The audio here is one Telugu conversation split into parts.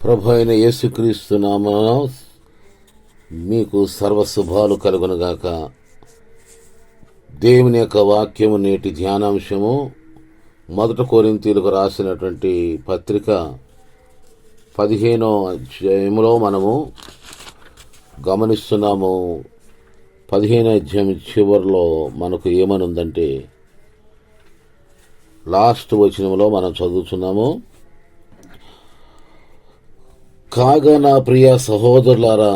ప్రభు అయిన యేసుక్రీస్తు నామమున మీకు సర్వశుభాలు కలుగునుగాక. దేవుని యొక్క వాక్యము నేటి ధ్యానాంశము 1 కొరింథీయులకు రాసినటువంటి పత్రిక 15వ అధ్యాయంలో మనము గమనిస్తున్నాము. 15వ అధ్యాయం చివరిలో మనకు ఏమనుందంటే, లాస్ట్ వచనంలో మనం చదువుతున్నాము. కాగా నా ప్రియ సహోదరులారా,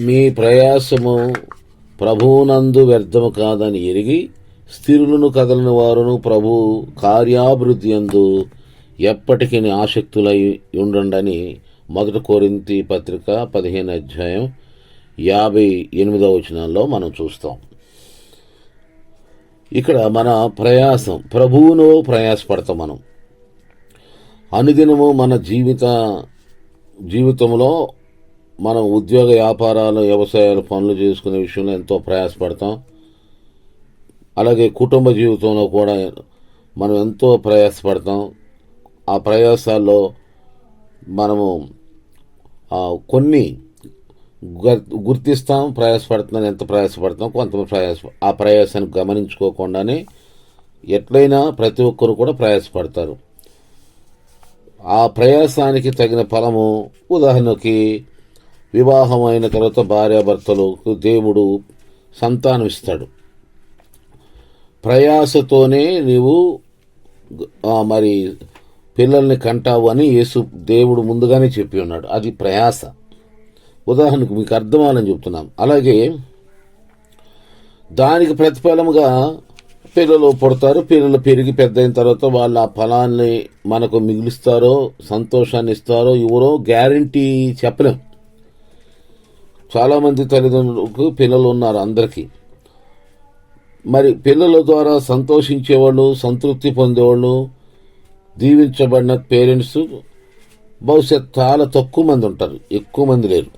మీ ప్రయాసము ప్రభువునందు వ్యర్థము కాదని ఎరిగి స్థిరులను కదలని వారును ప్రభు కార్యాభివృద్ధి యందు ఎప్పటికీ ఆసక్తులై ఉండండి. 1 కొరింథీ పత్రిక 15వ అధ్యాయం 58వ వచనంలో మనం చూస్తాం. ఇక్కడ మన ప్రయాసం, ప్రభువును ప్రయాసపడతాం. మనం అనుదినము మన జీవితంలో మనం ఉద్యోగ వ్యాపారాలు, వ్యవసాయాలు, పనులు చేసుకునే విషయంలో ఎంతో ప్రయాసపడతాం. అలాగే కుటుంబ జీవితంలో కూడా మనం ఎంతో ప్రయాసపడతాం. ఆ ప్రయాసాల్లో మనము కొన్ని గుర్తిస్తాం. ప్రయాసపడుతున్నాను, ఎంత ప్రయాసపడతాం, కొంతమంది ఆ ప్రయాసాన్ని గమనించుకోకుండానే ఎట్లయినా ప్రతి ఒక్కరు కూడా ప్రయాసపడతారు. ఆ ప్రయాసానికి తగిన ఫలము, ఉదాహరణకి వివాహం అయిన తర్వాత భార్యాభర్తలకు దేవుడు సంతానం ఇస్తాడు. ప్రయాసతోనే నీవు మరి పిల్లల్ని కంటావు అని దేవుడు ముందుగానే చెప్పి ఉన్నాడు. అది ప్రయాస. ఉదాహరణకు మీకు అర్థమని చెప్తున్నాం. అలాగే దానికి ప్రతిఫలముగా పిల్లలు పుడతారు. పిల్లలు పెరిగి పెద్ద అయిన తర్వాత వాళ్ళు ఆ ఫలాన్ని మనకు మిగులుస్తారో, సంతోషాన్ని ఇస్తారో ఎవరో గ్యారంటీ చెప్పలేం. చాలామంది తల్లిదండ్రులకు పిల్లలు ఉన్నారు అందరికీ. మరి పిల్లల ద్వారా సంతోషించేవాళ్ళు, సంతృప్తి పొందేవాళ్ళు, దీవించబడిన పేరెంట్స్ బహుశా చాలా తక్కువ మంది ఉంటారు, ఎక్కువ మంది లేరు.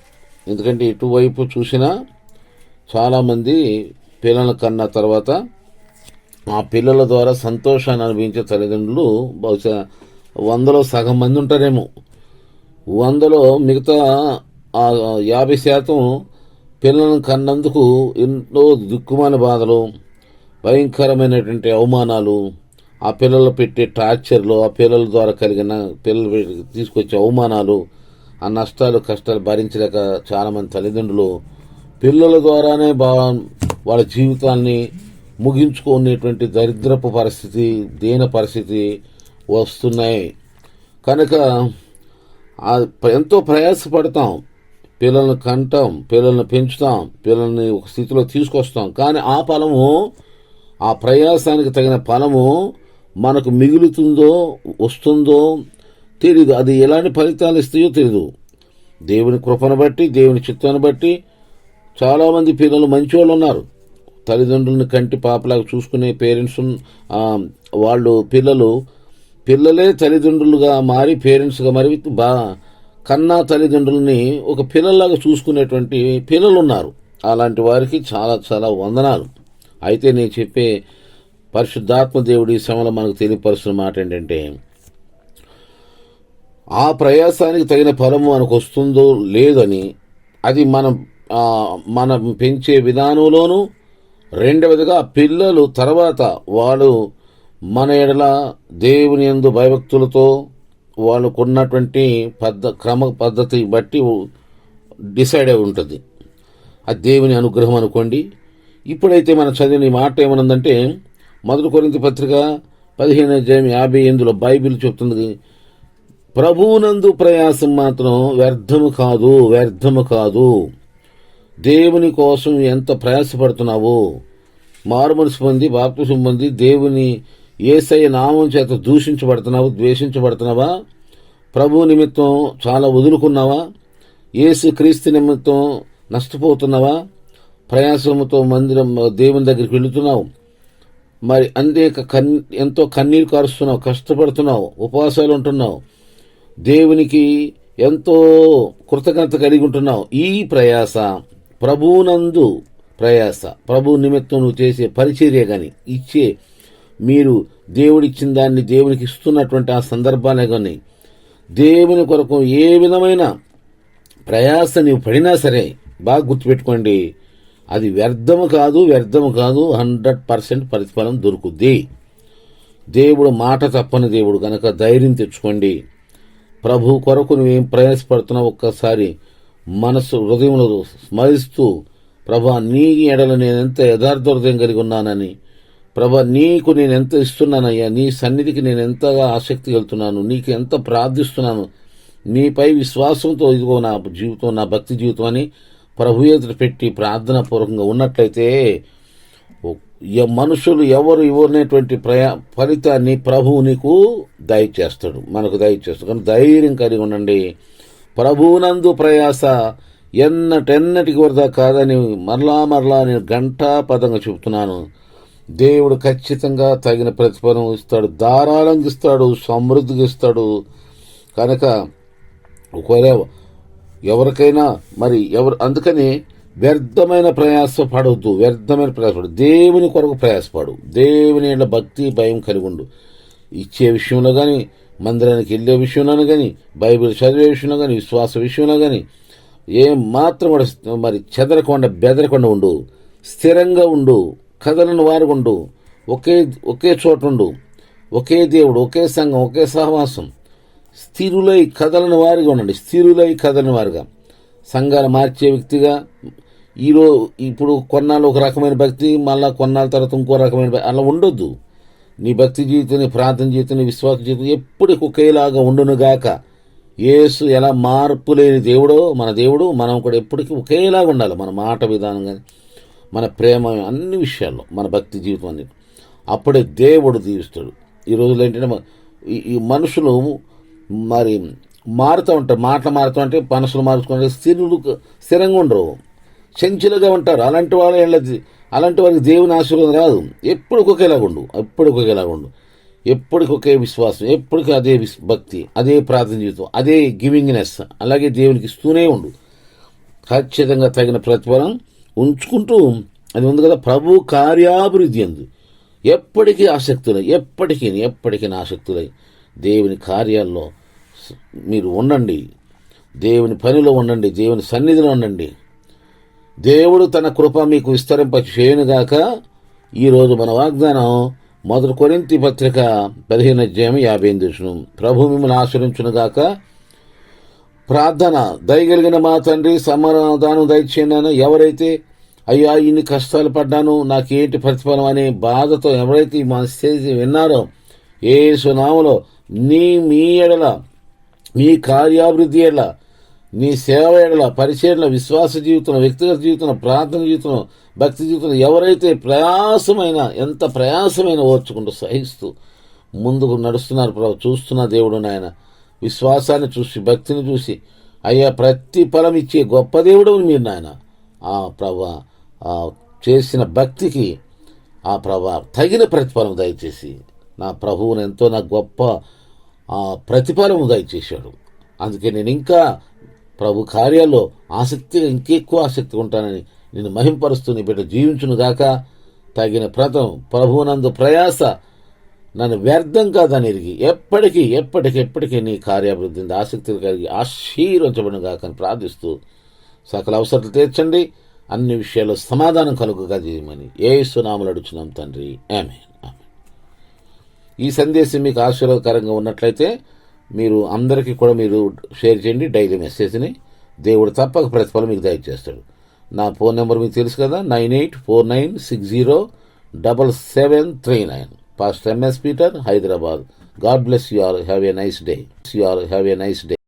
ఎందుకంటే ఇటువైపు చూసినా చాలామంది పిల్లల కన్నా తర్వాత ఆ పిల్లల ద్వారా సంతోషాన్ని అనుభవించే తల్లిదండ్రులు బహుశా 100లో సగం మంది ఉంటారేమో. 100లో మిగతా 50% పిల్లలను కన్నందుకు ఎన్నో దిక్కుమాల బాధలు, భయంకరమైనటువంటి అవమానాలు, ఆ పిల్లలు పెట్టే టార్చర్లు, ఆ పిల్లల ద్వారా కలిగిన పిల్లలు తీసుకొచ్చే అవమానాలు, ఆ నష్టాలు కష్టాలు భరించలేక చాలామంది తల్లిదండ్రులు పిల్లల ద్వారానే వాళ్ళ జీవితాన్ని ముగించుకునేటువంటి దరిద్రపు పరిస్థితి, దీన పరిస్థితి వస్తున్నాయి. కనుక ఎంతో ప్రయాసపడతాం, పిల్లల్ని కంటాం, పిల్లల్ని పెంచుతాం, పిల్లల్ని ఒక స్థితిలో తీసుకొస్తాం. కానీ ఆ ఫలము, ఆ ప్రయాసానికి తగిన ఫలము మనకు మిగులుతుందో వస్తుందో తెలీదు. అది ఎలాంటి ఫలితాలు ఇస్తాయో తెలీదు. దేవుని కృపను బట్టి, దేవుని చిత్తాన్ని బట్టి చాలామంది పిల్లలు మంచివాళ్ళు ఉన్నారు. తల్లిదండ్రులను కంటి పాపలాగా చూసుకునే పేరెంట్స్, వాళ్ళు పిల్లలే తల్లిదండ్రులుగా మారి, పేరెంట్స్గా మరి కన్నా తల్లిదండ్రులని ఒక పిల్లల్లాగా చూసుకునేటువంటి పిల్లలు ఉన్నారు. అలాంటి వారికి చాలా చాలా వందనాలు. అయితే నేను చెప్పే పరిశుద్ధాత్మ దేవుడి సమయంలో మనకు తెలియపరుస్తున్న మాట ఏంటంటే, ఆ ప్రయాసానికి తగిన ఫలము మనకు వస్తుందో లేదని, అది మనం పెంచే విధానంలోనూ, రెండవదిగా పిల్లలు తర్వాత వాళ్ళు మన ఎడల దేవుని యందు భయభక్తులతో వాళ్ళకున్నటువంటి క్రమ పద్ధతి బట్టి డిసైడ్ అయి ఉంటుంది. అది దేవుని అనుగ్రహం అనుకోండి. ఇప్పుడైతే మనం చదివిన మాట ఏమనుందంటే, 1 కొరింథీ పత్రిక 15వ అధ్యాయం 58లో బైబిల్ చెప్తుంది, ప్రభువునందు ప్రయాసం మాత్రం వ్యర్థము కాదు. దేవుని కోసం ఎంత ప్రయాసపడుతున్నావు, మారుమనసు పొంది బాప్తిసం పొంది దేవుని యేసయ్య నామం చేత దూషించబడుతున్నావు, ద్వేషించబడుతున్నావా? ప్రభు నిమిత్తం చాలా వదులుకున్నావా? యేసు క్రీస్తు నిమిత్తం నష్టపోతున్నావా? ప్రయాసముతో దేవుని దగ్గరికి వెళుతున్నావు, మరి ఎంతో కన్నీరు కారుస్తున్నావు, కష్టపడుతున్నావు, ఉపవాసాలు ఉంటున్నావు, దేవునికి ఎంతో కృతజ్ఞత కలిగి ఉంటున్నావు. ఈ ప్రయాస ప్రభువునందు ప్రయాస, ప్రభు నిమిత్తం నువ్వు చేసే పరిచర్య కానీ, మీరు దేవుడిచ్చిన దాన్ని దేవునికి ఇస్తున్నటువంటి ఆ సందర్భాలే కానీ దేవుని కొరకు ఏ విధమైన ప్రయాస నీవు పడినా సరే బాగా గుర్తుపెట్టుకోండి, అది వ్యర్థము కాదు 100% ప్రతిఫలం దొరుకుద్ది. దేవుడు మాట తప్పని దేవుడు కనుక ధైర్యం తెచ్చుకోండి. ప్రభు కొరకు నువ్వేం ప్రయాసపడుతున్నావు ఒక్కసారి మనసు హృదయంలో స్మరిస్తూ, ప్రభా నీ ఎడల నేనెంత యథార్థ హృదయం కలిగి ఉన్నానని, ప్రభా నీకు నేనెంత ఇస్తున్నానయ్యా, నీ సన్నిధికి నేను ఎంతగా ఆసక్తి వెళ్తున్నాను, నీకు ఎంత ప్రార్థిస్తున్నాను, నీపై విశ్వాసంతో ఇదిగో నా జీవితం, నా భక్తి జీవితం అని ప్రభు ఎదుట పెట్టి ప్రార్థనా పూర్వకంగా ఉన్నట్లయితే మనుషులు ఎవరు ఇవ్వనేటువంటి ఫలితాన్ని ప్రభువు నీకు దయచేస్తాడు, మనకు దయచేస్తాడు. కానీ ధైర్యం కలిగి ఉండండి. ప్రభువునందు ప్రయాస ఎన్నటెన్నటికి వరదా కాదని మరలా నేను ఘంటాపదంగా చెబుతున్నాను. దేవుడు ఖచ్చితంగా తగిన ప్రతిఫలం ఇస్తాడు, ధారాళంగా ఇస్తాడు, సమృద్ధిగా ఇస్తాడు. కనుక ఒకవేళ ఎవరికైనా అందుకని వ్యర్థమైన ప్రయాస పడవద్దు, దేవుని కొరకు ప్రయాసపడు, దేవుని భక్తి భయం కలిగి ఉండు. ఇచ్చే విషయంలో కానీ, మందిరానికి వెళ్ళే విషయంలో కానీ, బైబిల్ చదివే విషయంలో కానీ, విశ్వాస విషయంలో కానీ ఏం మాత్రం కూడా చెదరకుండా బెదరకుండా ఉండు, స్థిరంగా ఉండు, కదలని వారు ఉండు, ఒకే చోట ఉండు, ఒకే దేవుడు, ఒకే సంఘం, ఒకే సహవాసం, స్థిరులై కదలని వారిగా ఉండండి. స్థిరులై కదలని వారిగా, సంఘాలు మార్చే వ్యక్తిగా ఇప్పుడు కొన్నాళ్ళు ఒక రకమైన భక్తి, మళ్ళా కొన్నాళ్ళ తర్వాత ఇంకో రకమైన భక్తి, అలా ఉండొద్దు. నీ భక్తి జీవితం, నీ ప్రార్థన జీవితం, నీ విశ్వాస జీవితం ఎప్పటికి ఒకేలాగా ఉండునుగాక. యేసు ఎలా మార్పు లేని దేవుడో మన దేవుడు, మనం కూడా ఎప్పటికీ ఒకేలాగా ఉండాలి. మన మాట విధానం కానీ, మన ప్రేమ, అన్ని విషయాల్లో మన భక్తి జీవితం అన్ని, అప్పుడే దేవుడు దీవిస్తాడు. ఈ రోజులు ఏంటంటే ఈ మనుషులు మారుతూ ఉంటారు, మాటలు మారుతూ అంటే మనసులు మార్చుకుంటే స్థిరంగా ఉండరు, చంచలుగా ఉంటారు. అలాంటి వారికి దేవుని ఆశీర్వాదం రాదు. ఎప్పటికి ఒకేలాగా ఉండు, ఎప్పటికి ఒకే విశ్వాసం, ఎప్పటికీ అదే భక్తి, అదే ప్రార్థన జీవితం, అదే గివింగ్నెస్, అలాగే దేవునికి ఇస్తూనే ఉండు. ఖచ్చితంగా తగిన ప్రతిఫలం ఉంచుకుంటూ, అది ఉంది కదా, ప్రభు కార్యాభివృద్ధి అందు ఎప్పటికీ ఆసక్తులై, ఎప్పటికీ ఆసక్తులై దేవుని కార్యాల్లో మీరు ఉండండి, దేవుని పనిలో ఉండండి, దేవుని సన్నిధిలో ఉండండి. దేవుడు తన కృప మీకు విస్తరింప చేయనుగాక. ఈరోజు మన వాగ్దానం 1 కొరింథీ పత్రిక 15:58. ప్రభు మిమ్మల్ని ఆశ్రయించునుగాక. ప్రార్థన. దయగలిగిన మా తండ్రి, సమాధానం దయచేయను. ఎవరైతే అయ్యా ఇన్ని కష్టాలు పడ్డాను, నాకేంటి ప్రతిఫలం అనే బాధతో ఎవరైతే మా స్టేజ్ విన్నారో, యేసు నామములో మీ ఎడల, మీ కార్యాభివృద్ధి ఎడల, నీ సేవ ఎడల, పరిచర్యల, విశ్వాస జీవితం, వ్యక్తిగత జీవితం, ప్రార్థన జీవితం, భక్తి జీవితం ఎవరైతే ఎంత ప్రయాసమైన ఓర్చుకుంటూ సహిస్తూ ముందుకు నడుస్తున్నారు ప్రభు, చూస్తున్న దేవుడు నాయన, విశ్వాసాన్ని చూసి, భక్తిని చూసి, అయ్యా ప్రతిఫలం ఇచ్చే గొప్ప దేవుడు మీరు నాయన. ఆ ప్రభా చేసిన భక్తికి ఆ ప్రభా తగిన ప్రతిఫలం దయచేసి, నా ప్రభువును ఎంతో నా గొప్ప ప్రతిఫలము దయచేశాడు. అందుకే నేను ఇంకా ప్రభు కార్యాల్లో ఇంకెక్కువ ఆసక్తిగా ఉంటానని నేను మహింపరుస్తూ నీ బిడ్డ జీవించునుగాక. తగిన ప్రభువునందు ప్రయాస నన్ను వ్యర్థం కాదని ఎరిగి ఎప్పటికీ నీ కార్యాభివృద్ధిని ఆసక్తి కలిగి ఆశీర్వదించబడునుగాక అని ప్రార్థిస్తూ సకల అవసరాలు తీర్చండి, అన్ని విషయాల్లో సమాధానం కలుగుగా చేయమని యేసు నామములో అడుగుచున్నాం తండ్రి, ఆమేన్. ఈ సందేశం మీకు ఆశీర్వాదకరంగా ఉన్నట్లయితే మీరు అందరికీ కూడా మీరు షేర్ చేయండి, డైలీ మెసేజ్ని. దేవుడు తప్పక ప్రతిఫలం మీకు దయచేస్తాడు. నా ఫోన్ నెంబర్ మీకు తెలుసు కదా, 9849607739. Pastor MS Peter, Hyderabad. God bless you all. Have a nice day.